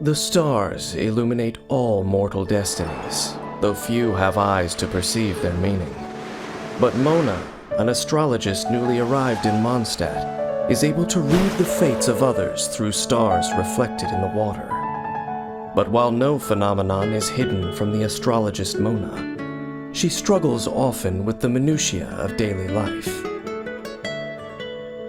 The stars illuminate all mortal destinies, though few have eyes to perceive their meaning. But Mona, an astrologist newly arrived in Mondstadt, is able to read the fates of others through stars reflected in the water. But while no phenomenon is hidden from the astrologist Mona, she struggles often with the minutiae of daily life.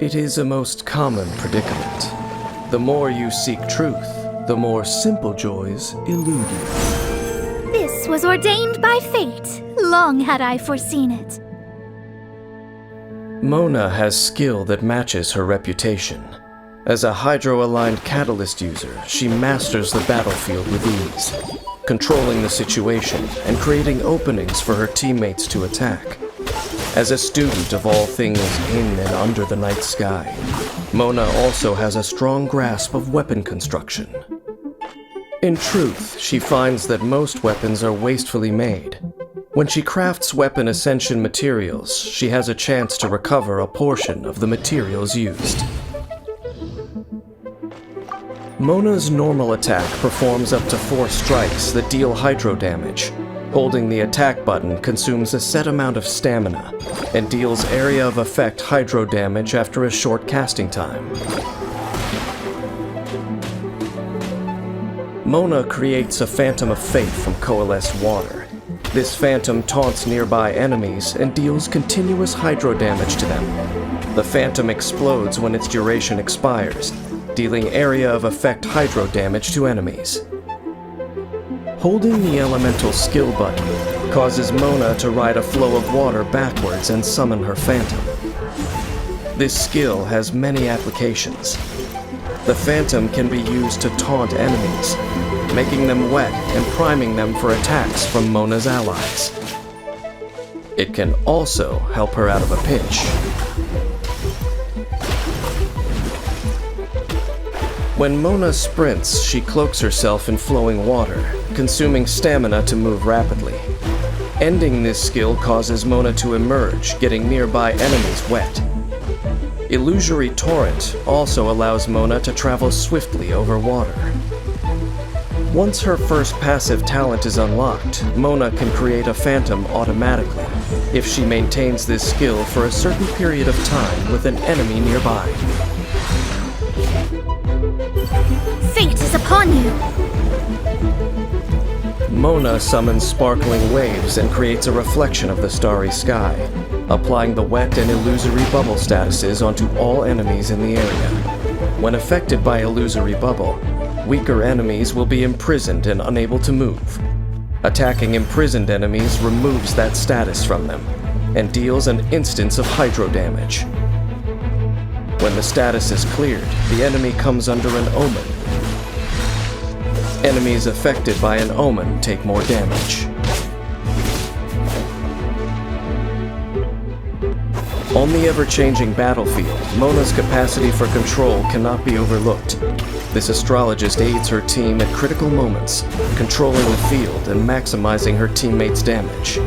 It is a most common predicament. The more you seek truth, the more simple joys elude you. This was ordained by fate. Long had I foreseen it. Mona has skill that matches her reputation. As a hydro-aligned catalyst user, she masters the battlefield with ease, controlling the situation and creating openings for her teammates to attack. As a student of all things in and under the night sky, Mona also has a strong grasp of weapon construction. In truth, she finds that most weapons are wastefully made. When she crafts weapon ascension materials, she has a chance to recover a portion of the materials used. Mona's normal attack performs up to 4 strikes that deal hydro damage. Holding the attack button consumes a set amount of stamina and deals area of effect hydro damage after a short casting time. Mona creates a phantom of fate from coalesced water. This phantom taunts nearby enemies and deals continuous hydro damage to them. The phantom explodes when its duration expires, dealing area of effect hydro damage to enemies. Holding the elemental skill button causes Mona to ride a flow of water backwards and summon her phantom. This skill has many applications. The phantom can be used to taunt enemies, making them wet and priming them for attacks from Mona's allies. It can also help her out of a pinch. When Mona sprints, she cloaks herself in flowing water, consuming stamina to move rapidly. Ending this skill causes Mona to emerge, getting nearby enemies wet. Illusory Torrent also allows Mona to travel swiftly over water. Once her first passive talent is unlocked, Mona can create a phantom automatically if she maintains this skill for a certain period of time with an enemy nearby. Fate is upon you! Mona summons sparkling waves and creates a reflection of the starry sky, applying the wet and illusory bubble statuses onto all enemies in the area. When affected by illusory bubble, weaker enemies will be imprisoned and unable to move. Attacking imprisoned enemies removes that status from them, and deals an instance of hydro damage. When the status is cleared, the enemy comes under an omen. Enemies affected by an omen take more damage. On the ever-changing battlefield, Mona's capacity for control cannot be overlooked. This astrologist aids her team at critical moments, controlling the field and maximizing her teammates' damage.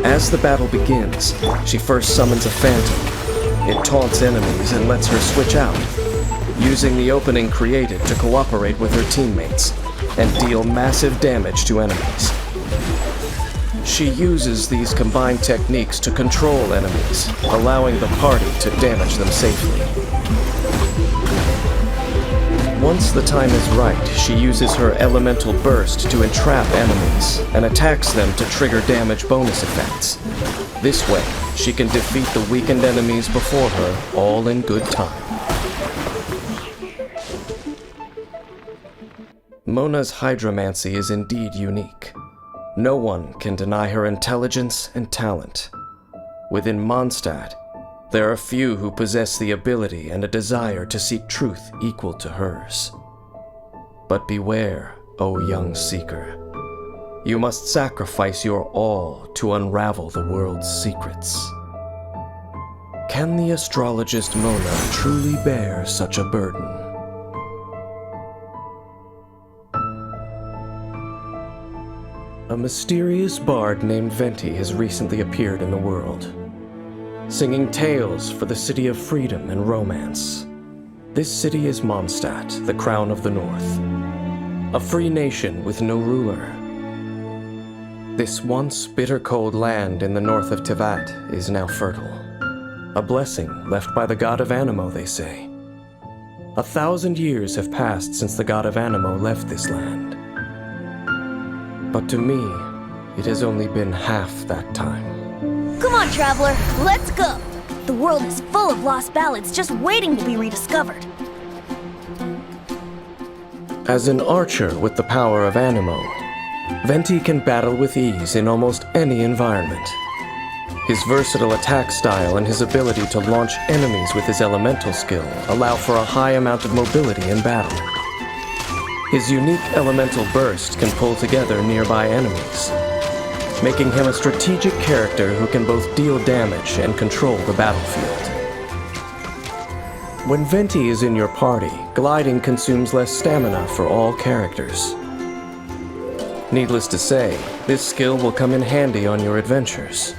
As the battle begins, she first summons a phantom. It taunts enemies and lets her switch out, using the opening created to cooperate with her teammates and deal massive damage to enemies. She uses these combined techniques to control enemies, allowing the party to damage them safely. Once the time is right, she uses her elemental burst to entrap enemies and attacks them to trigger damage bonus effects. This way, she can defeat the weakened enemies before her, all in good time. Mona's hydromancy is indeed unique. No one can deny her intelligence and talent. Within Mondstadt, there are few who possess the ability and a desire to seek truth equal to hers. But beware, O young seeker. You must sacrifice your all to unravel the world's secrets. Can the astrologist Mona truly bear such a burden? A mysterious bard named Venti has recently appeared in the world, singing tales for the city of freedom and romance. This city is Mondstadt, the crown of the north. A free nation with no ruler. This once bitter cold land in the north of Tevat is now fertile. A blessing left by the god of Anemo, they say. 1,000 years have passed since the god of Anemo left this land. But to me, it has only been half that time. Come on, traveler, let's go! The world is full of lost ballads just waiting to be rediscovered. As an archer with the power of Anemo, Venti can battle with ease in almost any environment. His versatile attack style and his ability to launch enemies with his elemental skill allow for a high amount of mobility in battle. His unique elemental burst can pull together nearby enemies, making him a strategic character who can both deal damage and control the battlefield. When Venti is in your party, gliding consumes less stamina for all characters. Needless to say, this skill will come in handy on your adventures.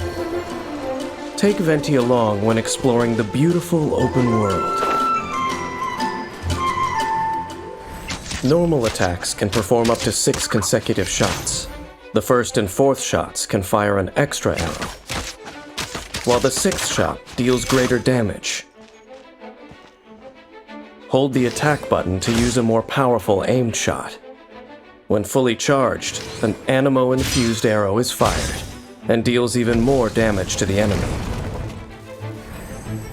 Take Venti along when exploring the beautiful open world. Normal attacks can perform up to 6 consecutive shots. The first and fourth shots can fire an extra arrow, while the 6th shot deals greater damage. Hold the attack button to use a more powerful aimed shot. When fully charged, an Anemo-infused arrow is fired and deals even more damage to the enemy.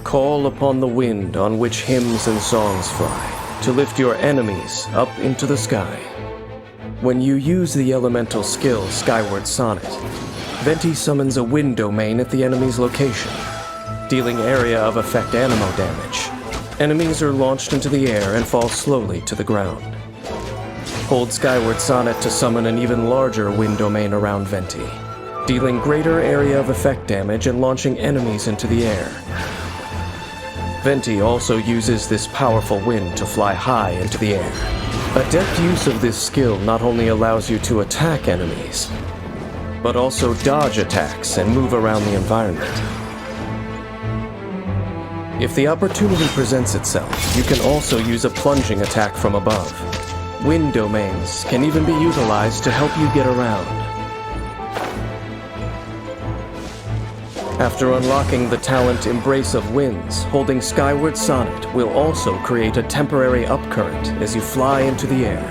Call upon the wind on which hymns and songs fly to lift your enemies up into the sky. When you use the elemental skill Skyward Sonnet, Venti summons a wind domain at the enemy's location, dealing area of effect Anemo damage. Enemies are launched into the air and fall slowly to the ground. Hold Skyward Sonnet to summon an even larger wind domain around Venti, dealing greater area of effect damage and launching enemies into the air. Venti also uses this powerful wind to fly high into the air. Adept use of this skill not only allows you to attack enemies, but also dodge attacks and move around the environment. If the opportunity presents itself, you can also use a plunging attack from above. Wind domains can even be utilized to help you get around. After unlocking the talent Embrace of Winds, holding Skyward Sonnet will also create a temporary upcurrent as you fly into the air.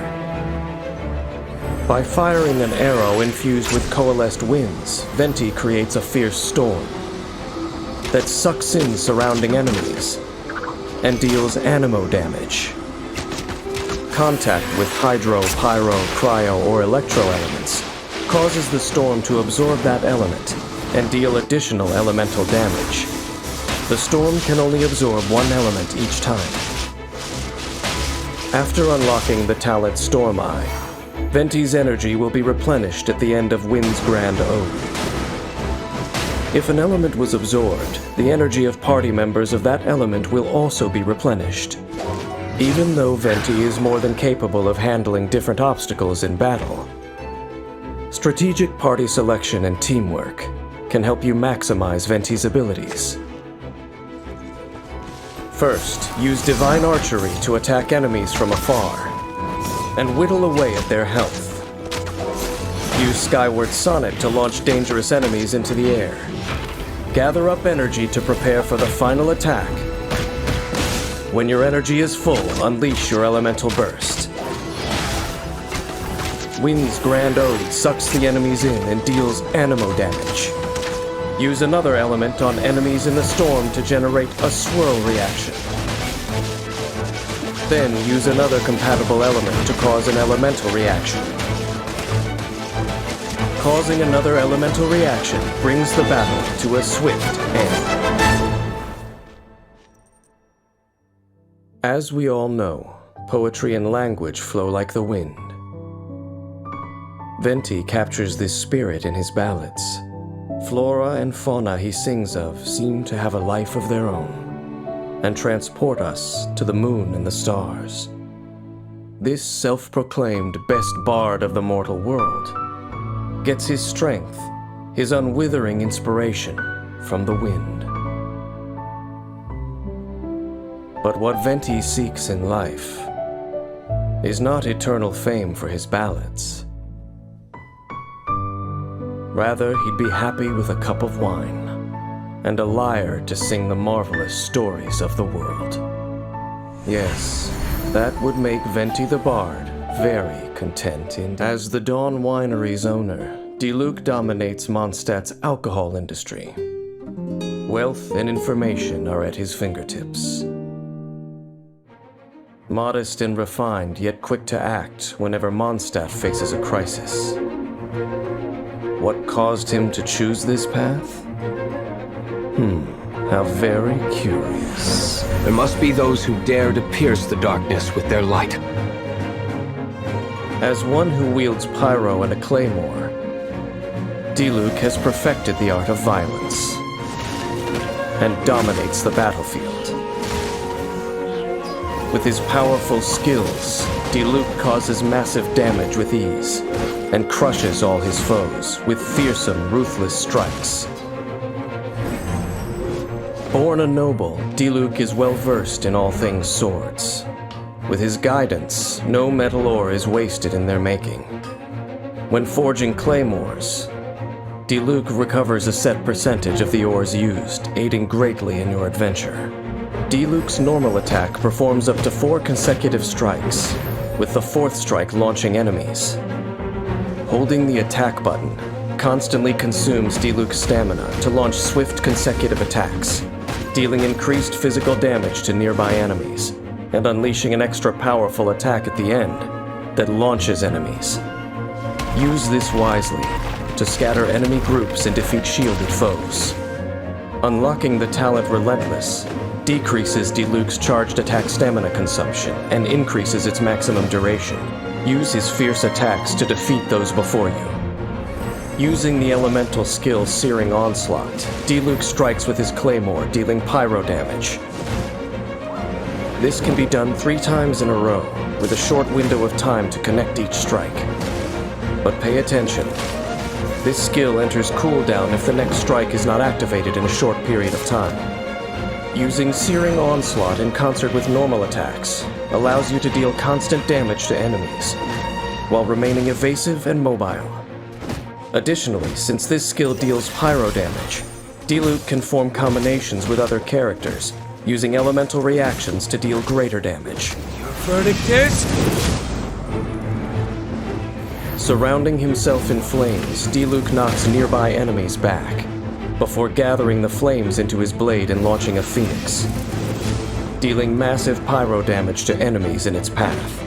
By firing an arrow infused with coalesced winds, Venti creates a fierce storm that sucks in surrounding enemies and deals Anemo damage. Contact with hydro, pyro, cryo, or electro elements causes the storm to absorb that element and deal additional elemental damage. The storm can only absorb one element each time. After unlocking the talent Storm Eye, Venti's energy will be replenished at the end of Wind's Grand Ode. If an element was absorbed, the energy of party members of that element will also be replenished. Even though Venti is more than capable of handling different obstacles in battle, strategic party selection and teamwork can help you maximize Venti's abilities. First, use Divine Archery to attack enemies from afar and whittle away at their health. Use Skyward Sonnet to launch dangerous enemies into the air. Gather up energy to prepare for the final attack. When your energy is full, unleash your elemental burst. Wind's Grand Ode sucks the enemies in and deals Anemo damage. Use another element on enemies in the storm to generate a swirl reaction. Then use another compatible element to cause an elemental reaction. Causing another elemental reaction brings the battle to a swift end. As we all know, poetry and language flow like the wind. Venti captures this spirit in his ballads. Flora and fauna he sings of seem to have a life of their own and transport us to the moon and the stars. This self-proclaimed best bard of the mortal world gets his strength, his unwithering inspiration from the wind. But what Venti seeks in life is not eternal fame for his ballads. Rather, he'd be happy with a cup of wine and a lyre to sing the marvelous stories of the world. Yes, that would make Venti the Bard very content as the Dawn Winery's owner. Diluc dominates Mondstadt's alcohol industry. Wealth and information are at his fingertips. Modest and refined, yet quick to act whenever Mondstadt faces a crisis. What caused him to choose this path? How very curious. There must be those who dare to pierce the darkness with their light. As one who wields pyro and a claymore, Diluc has perfected the art of violence and dominates the battlefield. With his powerful skills, Diluc causes massive damage with ease and crushes all his foes with fearsome, ruthless strikes. Born a noble, Diluc is well versed in all things swords. With his guidance, no metal ore is wasted in their making. When forging claymores, Diluc recovers a set percentage of the ores used, aiding greatly in your adventure. Diluc's normal attack performs up to 4 consecutive strikes, with the 4th strike launching enemies. Holding the attack button constantly consumes Diluc's stamina to launch swift consecutive attacks, dealing increased physical damage to nearby enemies, and unleashing an extra powerful attack at the end that launches enemies. Use this wisely to scatter enemy groups and defeat shielded foes. Unlocking the talent Relentless decreases Diluc's charged attack stamina consumption and increases its maximum duration. Use his fierce attacks to defeat those before you. Using the elemental skill Searing Onslaught, Diluc strikes with his claymore, dealing pyro damage. This can be done 3 times in a row, with a short window of time to connect each strike. But pay attention. This skill enters cooldown if the next strike is not activated in a short period of time. Using Searing Onslaught in concert with normal attacks allows you to deal constant damage to enemies, while remaining evasive and mobile. Additionally, since this skill deals pyro damage, Diluc can form combinations with other characters, using elemental reactions to deal greater damage. Your verdict is? Surrounding himself in flames, Diluc knocks nearby enemies back, before gathering the flames into his blade and launching a phoenix, dealing massive pyro damage to enemies in its path.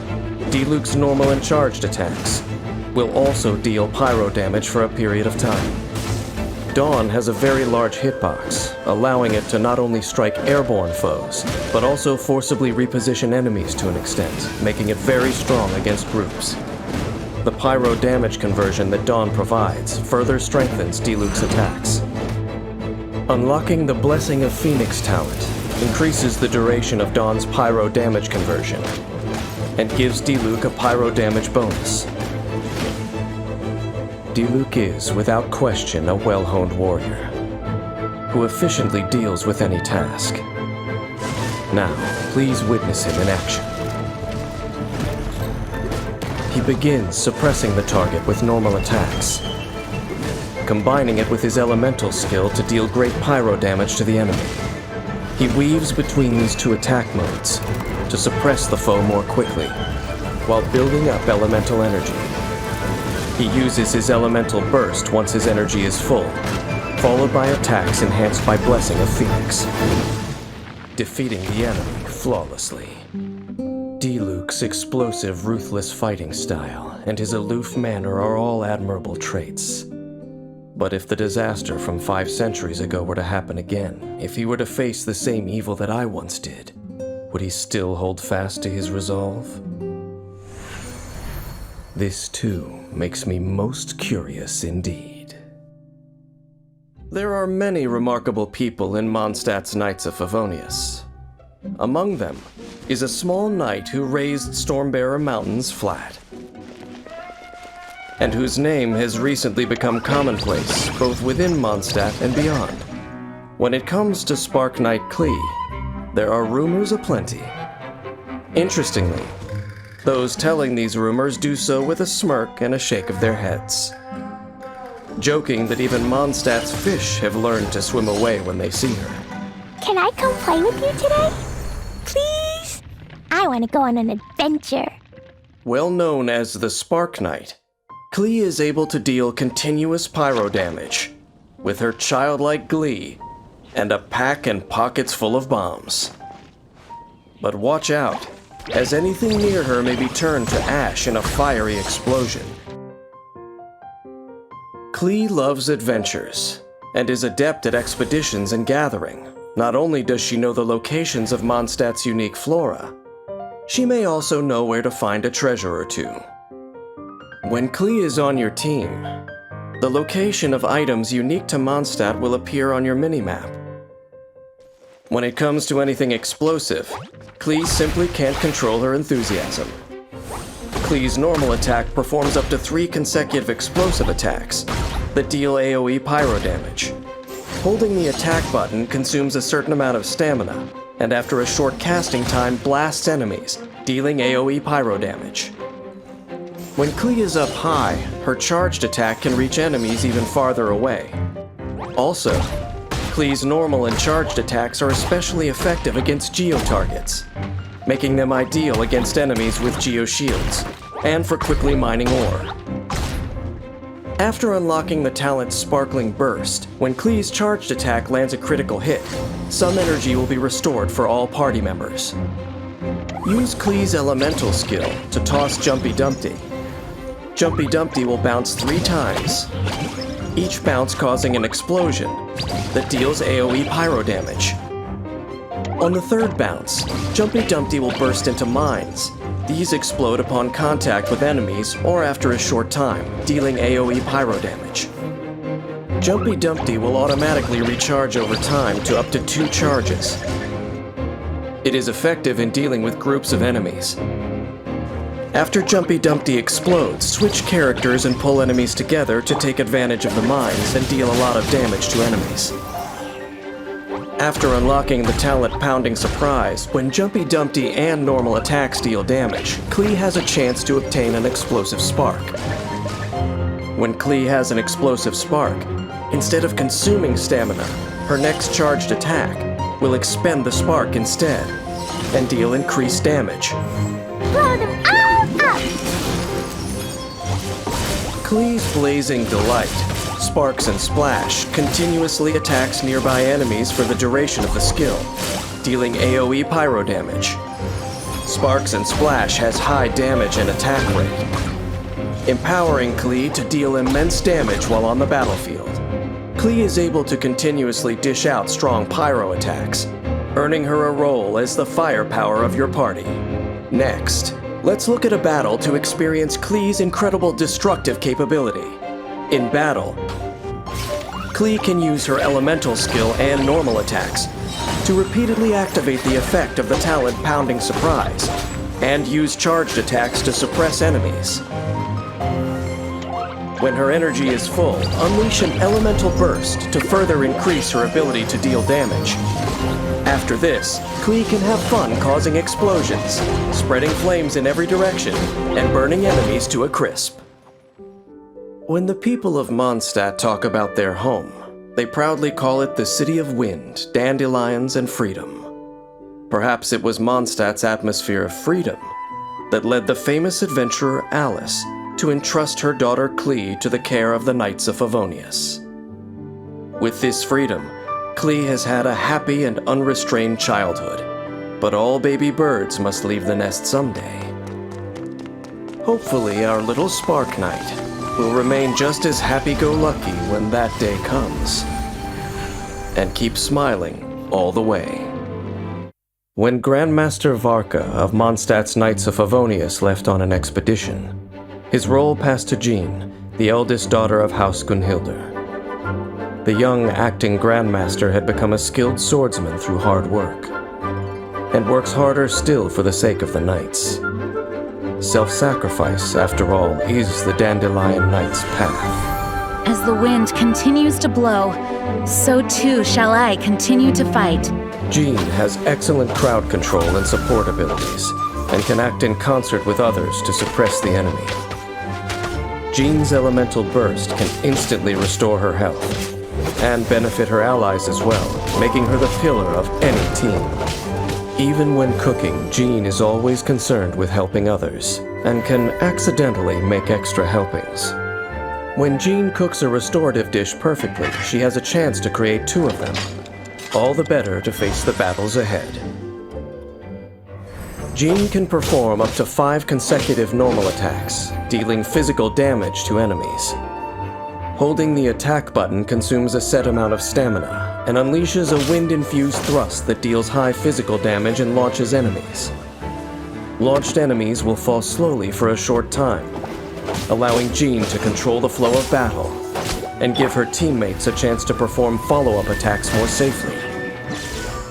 Diluc's normal and charged attacks will also deal pyro damage for a period of time. Dawn has a very large hitbox, allowing it to not only strike airborne foes, but also forcibly reposition enemies to an extent, making it very strong against groups. The pyro damage conversion that Dawn provides further strengthens Diluc's attacks. Unlocking the Blessing of Phoenix talent increases the duration of Dawn's pyro damage conversion, and gives Diluc a pyro damage bonus. Diluc is, without question, a well-honed warrior, who efficiently deals with any task. Now, please witness him in action. He begins suppressing the target with normal attacks, combining it with his elemental skill to deal great pyro damage to the enemy. He weaves between these 2 attack modes to suppress the foe more quickly, while building up elemental energy. He uses his elemental burst once his energy is full, followed by attacks enhanced by Blessing of Phoenix, defeating the enemy flawlessly. Diluc's explosive, ruthless fighting style and his aloof manner are all admirable traits. But if the disaster from 5 centuries ago were to happen again, if he were to face the same evil that I once did, would he still hold fast to his resolve? This, too, makes me most curious indeed. There are many remarkable people in Mondstadt's Knights of Favonius. Among them is a small knight who raised Stormbearer Mountains flat, and whose name has recently become commonplace both within Mondstadt and beyond. When it comes to Spark Knight Klee, there are rumors aplenty. Interestingly, those telling these rumors do so with a smirk and a shake of their heads, joking that even Mondstadt's fish have learned to swim away when they see her. Can I come play with you today? Please? I want to go on an adventure. Well known as the Spark Knight, Klee is able to deal continuous pyro damage with her childlike glee and a pack and pockets full of bombs. But watch out, as anything near her may be turned to ash in a fiery explosion. Klee loves adventures and is adept at expeditions and gathering. Not only does she know the locations of Mondstadt's unique flora, she may also know where to find a treasure or two. When Klee is on your team, the location of items unique to Mondstadt will appear on your minimap. When it comes to anything explosive, Klee simply can't control her enthusiasm. Klee's normal attack performs up to 3 consecutive explosive attacks that deal AoE pyro damage. Holding the attack button consumes a certain amount of stamina, and after a short casting time blasts enemies, dealing AoE pyro damage. When Klee is up high, her charged attack can reach enemies even farther away. Also, Klee's normal and charged attacks are especially effective against geo-targets, making them ideal against enemies with geo-shields, and for quickly mining ore. After unlocking the talent Sparkling Burst, when Klee's charged attack lands a critical hit, some energy will be restored for all party members. Use Klee's elemental skill to toss Jumpy Dumpty. Jumpy Dumpty will bounce 3 times, each bounce causing an explosion that deals AoE pyro damage. On the 3rd bounce, Jumpy Dumpty will burst into mines. These explode upon contact with enemies or after a short time, dealing AoE pyro damage. Jumpy Dumpty will automatically recharge over time to up to 2 charges. It is effective in dealing with groups of enemies. After Jumpy Dumpty explodes, switch characters and pull enemies together to take advantage of the mines and deal a lot of damage to enemies. After unlocking the talent Pounding Surprise, when Jumpy Dumpty and normal attacks deal damage, Klee has a chance to obtain an explosive spark. When Klee has an explosive spark, instead of consuming stamina, her next charged attack will expend the spark instead and deal increased damage. Blow them all up! Klee's Blazing Delight, Sparks and Splash, continuously attacks nearby enemies for the duration of the skill, dealing AoE pyro damage. Sparks and Splash has high damage and attack rate, empowering Klee to deal immense damage while on the battlefield. Klee is able to continuously dish out strong pyro attacks, earning her a role as the firepower of your party. Next, let's look at a battle to experience Klee's incredible destructive capability. In battle, Klee can use her elemental skill and normal attacks to repeatedly activate the effect of the talent Pounding Surprise, and use charged attacks to suppress enemies. When her energy is full, unleash an elemental burst to further increase her ability to deal damage. After this, Klee can have fun causing explosions, spreading flames in every direction, and burning enemies to a crisp. When the people of Mondstadt talk about their home, they proudly call it the City of Wind, Dandelions, and Freedom. Perhaps it was Mondstadt's atmosphere of freedom that led the famous adventurer Alice to entrust her daughter Klee to the care of the Knights of Favonius. With this freedom, Klee has had a happy and unrestrained childhood, but all baby birds must leave the nest someday. Hopefully, our little Spark Knight will remain just as happy-go-lucky when that day comes, and keep smiling all the way. When Grandmaster Varka of Mondstadt's Knights of Favonius left on an expedition, his role passed to Jean, the eldest daughter of House Gunhildr. The young acting Grandmaster had become a skilled swordsman through hard work, and works harder still for the sake of the Knights. Self-sacrifice, after all, is the Dandelion Knight's path. As the wind continues to blow, so too shall I continue to fight. Jean has excellent crowd control and support abilities, and can act in concert with others to suppress the enemy. Jean's elemental burst can instantly restore her health, and benefit her allies as well, making her the pillar of any team. Even when cooking, Jean is always concerned with helping others, and can accidentally make extra helpings. When Jean cooks a restorative dish perfectly, she has a chance to create 2 of them. All the better to face the battles ahead. Jean can perform up to 5 consecutive normal attacks, dealing physical damage to enemies. Holding the attack button consumes a set amount of stamina, and unleashes a wind-infused thrust that deals high physical damage and launches enemies. Launched enemies will fall slowly for a short time, allowing Jean to control the flow of battle, and give her teammates a chance to perform follow-up attacks more safely.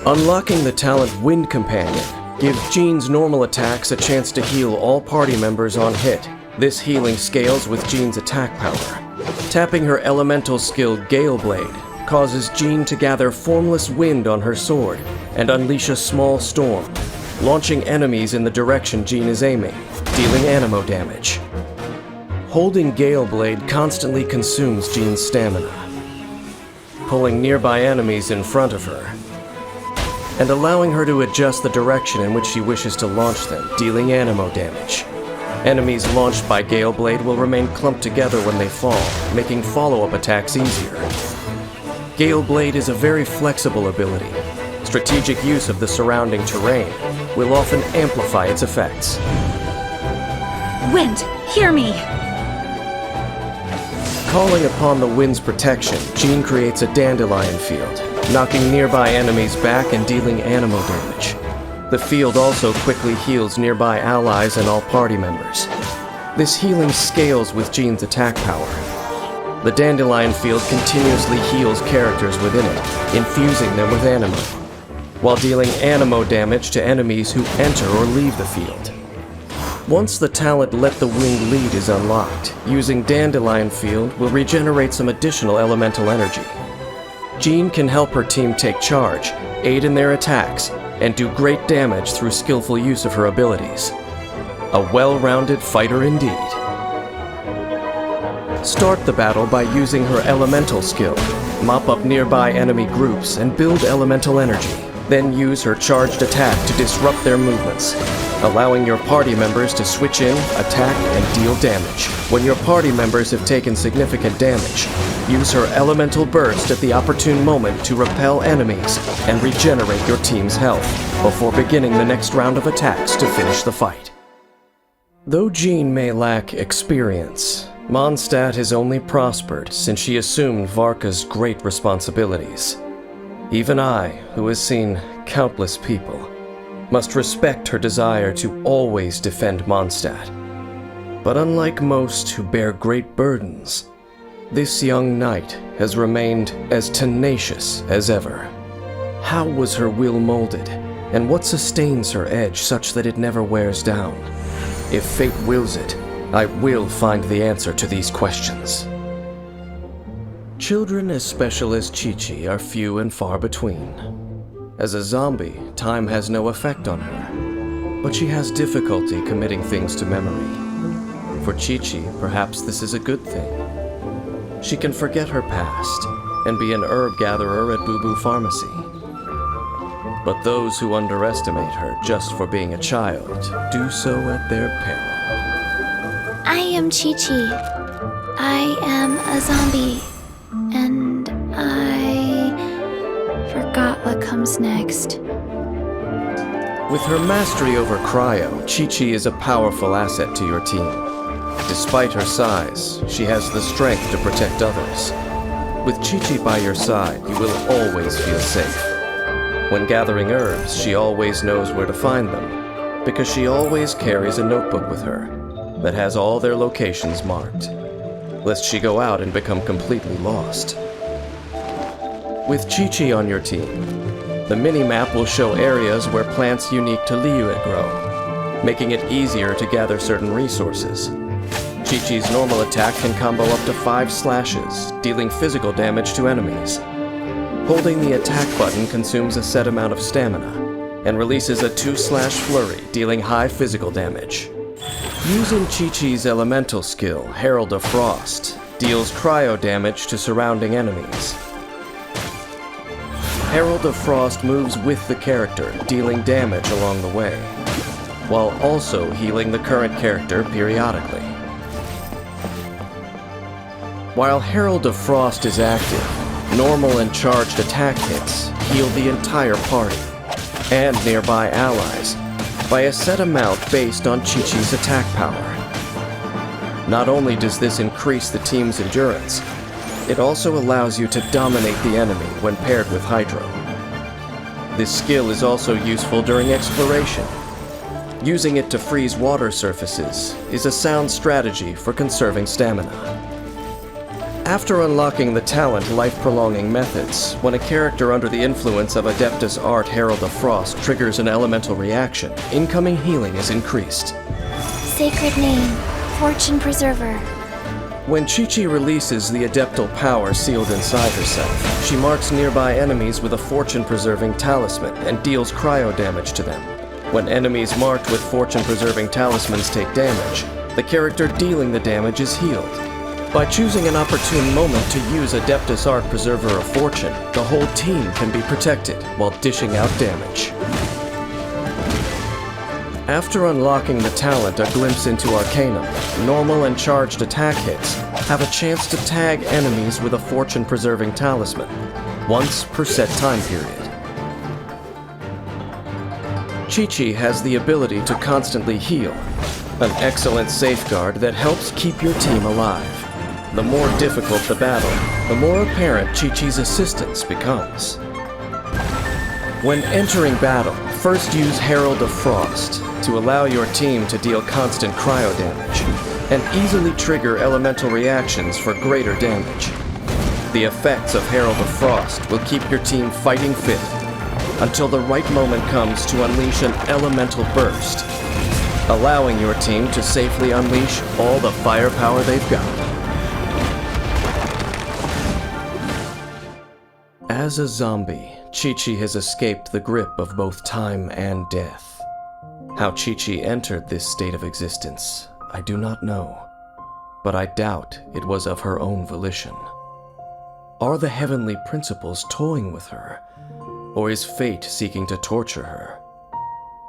Unlocking the talent Wind Companion gives Jean's normal attacks a chance to heal all party members on hit. This healing scales with Jean's attack power. Tapping her elemental skill Gale Blade causes Jean to gather formless wind on her sword and unleash a small storm, launching enemies in the direction Jean is aiming, dealing anemo damage. Holding Gale Blade constantly consumes Jean's stamina, pulling nearby enemies in front of her, and allowing her to adjust the direction in which she wishes to launch them, dealing anemo damage. Enemies launched by Gale Blade will remain clumped together when they fall, making follow-up attacks easier. Gale Blade is a very flexible ability. Strategic use of the surrounding terrain will often amplify its effects. Wind, hear me! Calling upon the wind's protection, Jean creates a dandelion field, knocking nearby enemies back and dealing anemo damage. The field also quickly heals nearby allies and all party members. This healing scales with Jean's attack power. The dandelion field continuously heals characters within it, infusing them with anemo, while dealing anemo damage to enemies who enter or leave the field. Once the talent Let the Wind Lead is unlocked, using Dandelion Field will regenerate some additional elemental energy. Jean can help her team take charge, aid in their attacks, and do great damage through skillful use of her abilities. A well-rounded fighter indeed. Start the battle by using her elemental skill. Mop up nearby enemy groups and build elemental energy. Then use her charged attack to disrupt their movements, allowing your party members to switch in, attack, and deal damage. When your party members have taken significant damage, use her elemental burst at the opportune moment to repel enemies and regenerate your team's health before beginning the next round of attacks to finish the fight. Though Jean may lack experience, Mondstadt has only prospered since she assumed Varka's great responsibilities. Even I, who has seen countless people, must respect her desire to always defend Mondstadt. But unlike most who bear great burdens, this young knight has remained as tenacious as ever. How was her will molded, and what sustains her edge such that it never wears down? If fate wills it, I will find the answer to these questions. Children as special as Chi-Chi are few and far between. As a zombie, time has no effect on her, but she has difficulty committing things to memory. For Chi-Chi, perhaps this is a good thing. She can forget her past and be an herb gatherer at Boo Boo Pharmacy. But those who underestimate her just for being a child do so at their peril. I am Chi-Chi. I am a zombie. And I forgot what comes next. With her mastery over cryo, Chi-Chi is a powerful asset to your team. Despite her size, she has the strength to protect others. With Chi-Chi by your side, you will always feel safe. When gathering herbs, she always knows where to find them, because she always carries a notebook with her that has all their locations marked, lest she go out and become completely lost. With Chi-Chi on your team, the mini-map will show areas where plants unique to Liyue grow, making it easier to gather certain resources. Chi-Chi's normal attack can combo up to 5 slashes, dealing physical damage to enemies. Holding the attack button consumes a set amount of stamina, and releases a 2/flurry, dealing high physical damage. Using Chi-Chi's elemental skill, Herald of Frost, deals cryo damage to surrounding enemies. Herald of Frost moves with the character, dealing damage along the way, while also healing the current character periodically. While Herald of Frost is active, normal and charged attack hits heal the entire party and nearby allies by a set amount based on Chi-Chi's attack power. Not only does this increase the team's endurance, it also allows you to dominate the enemy when paired with Hydro. This skill is also useful during exploration. Using it to freeze water surfaces is a sound strategy for conserving stamina. After unlocking the talent Life-Prolonging Methods, when a character under the influence of Adeptus Art Herald of Frost triggers an elemental reaction, incoming healing is increased. Sacred name, Fortune Preserver. When Chi-Chi releases the adeptal power sealed inside herself, she marks nearby enemies with a fortune-preserving talisman and deals cryo damage to them. When enemies marked with fortune-preserving talismans take damage, the character dealing the damage is healed. By choosing an opportune moment to use Adeptus Art Preserver of Fortune, the whole team can be protected while dishing out damage. After unlocking the talent A Glimpse into Arcanum, normal and charged attack hits have a chance to tag enemies with a fortune-preserving talisman, once per set time period. Chi-Chi has the ability to constantly heal, an excellent safeguard that helps keep your team alive. The more difficult the battle, the more apparent Chi-Chi's assistance becomes. When entering battle, first use Herald of Frost to allow your team to deal constant cryo damage, and easily trigger elemental reactions for greater damage. The effects of Herald of Frost will keep your team fighting fit, until the right moment comes to unleash an elemental burst, allowing your team to safely unleash all the firepower they've got. As a zombie, Chi-Chi has escaped the grip of both time and death. How Chi-Chi entered this state of existence, I do not know, but I doubt it was of her own volition. Are the heavenly principles toying with her, or is fate seeking to torture her?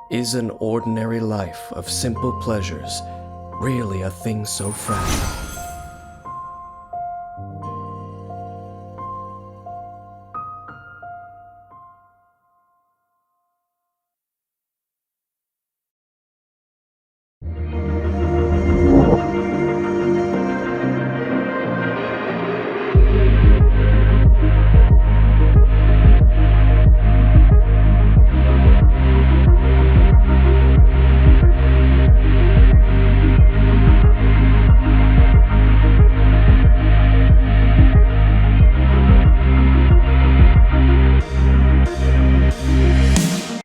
Is an ordinary life of simple pleasures really a thing so fragile?